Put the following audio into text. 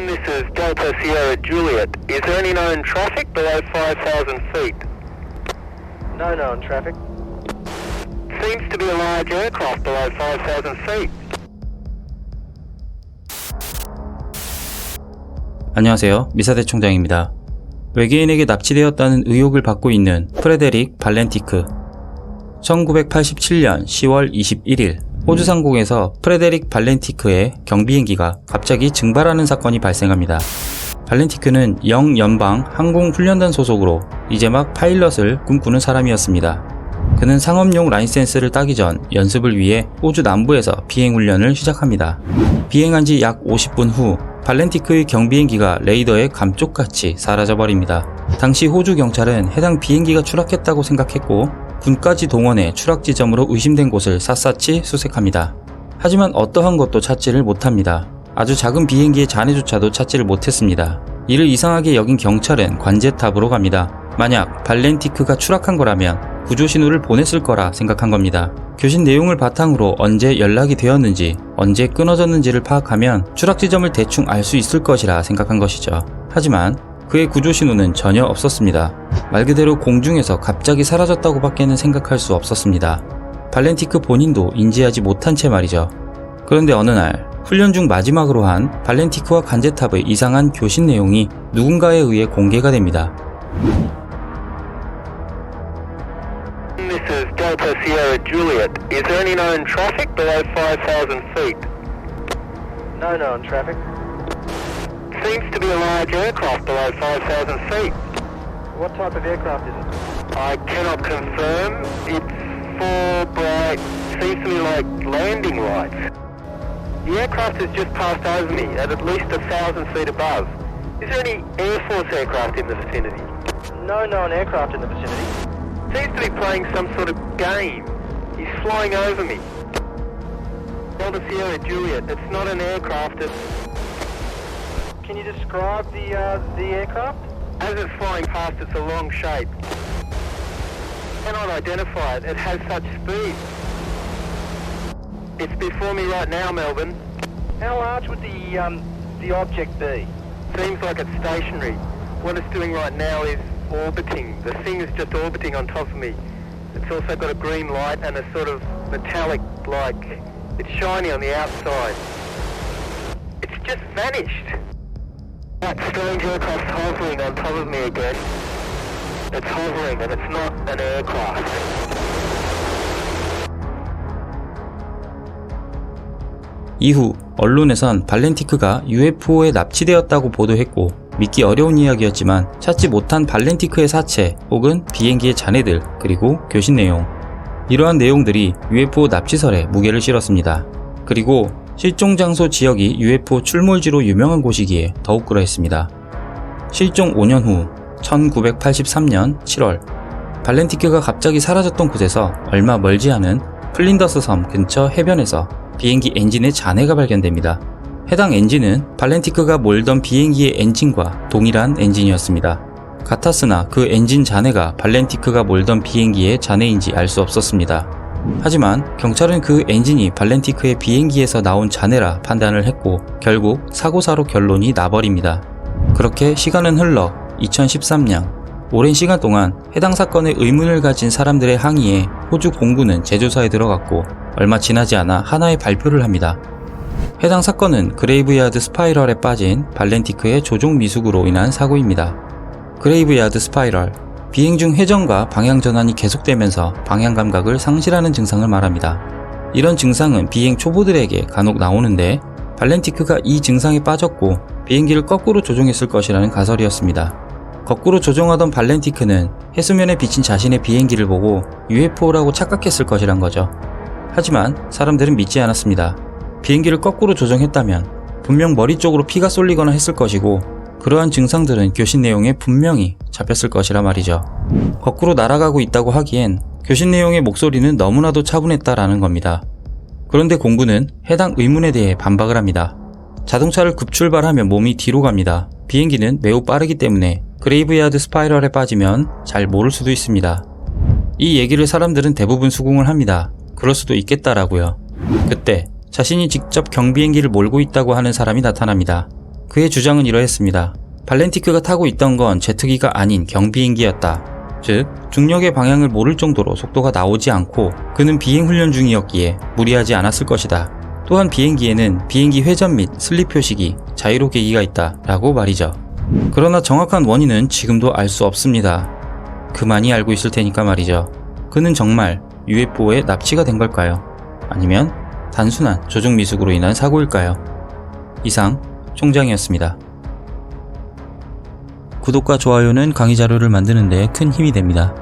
This is Delta Sierra Juliet. Is there any known traffic below 5,000 feet? No known traffic. Seems to be a large aircraft below 5,000 feet. 안녕하세요. 미사대 총장입니다. 외계인에게 납치되었다는 의혹을 받고 있는 프레데릭 발렌티크. 1987년 10월 21일 호주 상공에서 프레데릭 발렌티크의 경비행기가 갑자기 증발하는 사건이 발생합니다. 발렌티크는 영연방 항공훈련단 소속으로 이제 막 파일럿을 꿈꾸는 사람이었습니다. 그는 상업용 라이센스를 따기 전 연습을 위해 호주 남부에서 비행훈련을 시작합니다. 비행한 지 약 50분 후 발렌티크의 경비행기가 레이더에 감쪽같이 사라져버립니다. 당시 호주 경찰은 해당 비행기가 추락했다고 생각했고 군까지 동원해 추락 지점으로 의심된 곳을 샅샅이 수색합니다. 하지만 어떠한 것도 찾지를 못합니다. 아주 작은 비행기의 잔해조차도 찾지를 못했습니다. 이를 이상하게 여긴 경찰은 관제탑으로 갑니다. 만약 발렌티크가 추락한 거라면 구조 신호를 보냈을 거라 생각한 겁니다. 교신 내용을 바탕으로 언제 연락이 되었는지, 언제 끊어졌는지를 파악하면 추락 지점을 대충 알 수 있을 것이라 생각한 것이죠. 하지만 그의 구조 신호는 전혀 없었습니다. 말 그대로 공중에서 갑자기 사라졌다고 밖에는 생각할 수 없었습니다. 발렌티크 본인도 인지하지 못한 채 말이죠. 그런데 어느 날 훈련 중 마지막으로 한 발렌티크와 관제탑의 이상한 교신 내용이 누군가에 의해 공개가 됩니다. This is Delta Sierra Juliet. Is there any known traffic below 5,000 feet? No known traffic. Seems to be a large aircraft below 5,000 feet. What type of aircraft is it? I cannot confirm. It's four bright, seems to be like landing lights. The aircraft has just passed over me at least 1,000 feet above. Is there any Air Force aircraft in the vicinity? No known aircraft in the vicinity. Seems to be playing some sort of game. He's flying over me. Delta Sierra Juliet. It's not an aircraft. It's Can you describe the aircraft? as it's flying past. It's a long shape. Cannot identify it. It has such speed. It's before me right now, Melbourne. How large would the object be? Seems like it's stationary. What it's doing right now is orbiting. The thing is just orbiting on top of me. It's also got a green light and a sort of metallic, like, it's shiny on the outside. It's just vanished. That strange aircraft's hovering on top of me again. It's hovering and it's not an aircraft. 이후 언론에선 발렌티크가 UFO에 납치되었다고 보도했고 믿기 어려운 이야기였지만 찾지 못한 발렌티크의 사체 혹은 비행기의 잔해들 그리고 교신 내용, 이러한 내용들이 UFO 납치설에 무게를 실었습니다. 그리고 실종 장소 지역이 UFO 출몰지로 유명한 곳이기에 더욱 그러했습니다. 실종 5년 후 1983년 7월 발렌티크가 갑자기 사라졌던 곳에서 얼마 멀지 않은 플린더스 섬 근처 해변에서 비행기 엔진의 잔해가 발견됩니다. 해당 엔진은 발렌티크가 몰던 비행기의 엔진과 동일한 엔진이었습니다. 같았으나 그 엔진 잔해가 발렌티크가 몰던 비행기의 잔해인지 알 수 없었습니다. 하지만 경찰은 그 엔진이 발렌티크의 비행기에서 나온 잔해라 판단을 했고 결국 사고사로 결론이 나버립니다. 그렇게 시간은 흘러 2013년, 오랜 시간 동안 해당 사건에 의문을 가진 사람들의 항의에 호주 공군은 재조사에 들어갔고 얼마 지나지 않아 하나의 발표를 합니다. 해당 사건은 그레이브야드 스파이럴에 빠진 발렌티크의 조종 미숙으로 인한 사고입니다. 그레이브야드 스파이럴, 비행 중 회전과 방향 전환이 계속되면서 방향 감각을 상실하는 증상을 말합니다. 이런 증상은 비행 초보들에게 간혹 나오는데 발렌티크가 이 증상에 빠졌고 비행기를 거꾸로 조종했을 것이라는 가설이었습니다. 거꾸로 조종하던 발렌티크는 해수면에 비친 자신의 비행기를 보고 UFO라고 착각했을 것이란 거죠. 하지만 사람들은 믿지 않았습니다. 비행기를 거꾸로 조종했다면 분명 머리 쪽으로 피가 쏠리거나 했을 것이고 그러한 증상들은 교신 내용에 분명히 잡혔을 것이라 말이죠. 거꾸로 날아가고 있다고 하기엔 교신 내용의 목소리는 너무나도 차분했다라는 겁니다. 그런데 공군은 해당 의문에 대해 반박을 합니다. 자동차를 급출발하면 몸이 뒤로 갑니다. 비행기는 매우 빠르기 때문에 그레이브야드 스파이럴에 빠지면 잘 모를 수도 있습니다. 이 얘기를 사람들은 대부분 수긍을 합니다. 그럴 수도 있겠다라고요. 그때 자신이 직접 경비행기를 몰고 있다고 하는 사람이 나타납니다. 그의 주장은 이러했습니다. 발렌티크가 타고 있던 건 제트기가 아닌 경비행기였다. 즉, 중력의 방향을 모를 정도로 속도가 나오지 않고 그는 비행 훈련 중이었기에 무리하지 않았을 것이다. 또한 비행기에는 비행기 회전 및 슬립 표식이 자이로 계기가 있다 라고 말이죠. 그러나 정확한 원인은 지금도 알 수 없습니다. 그만이 알고 있을 테니까 말이죠. 그는 정말 UFO에 납치가 된 걸까요? 아니면 단순한 조종 미숙으로 인한 사고일까요? 이상 총장이었습니다. 구독과 좋아요는 강의 자료를 만드는 데 큰 힘이 됩니다.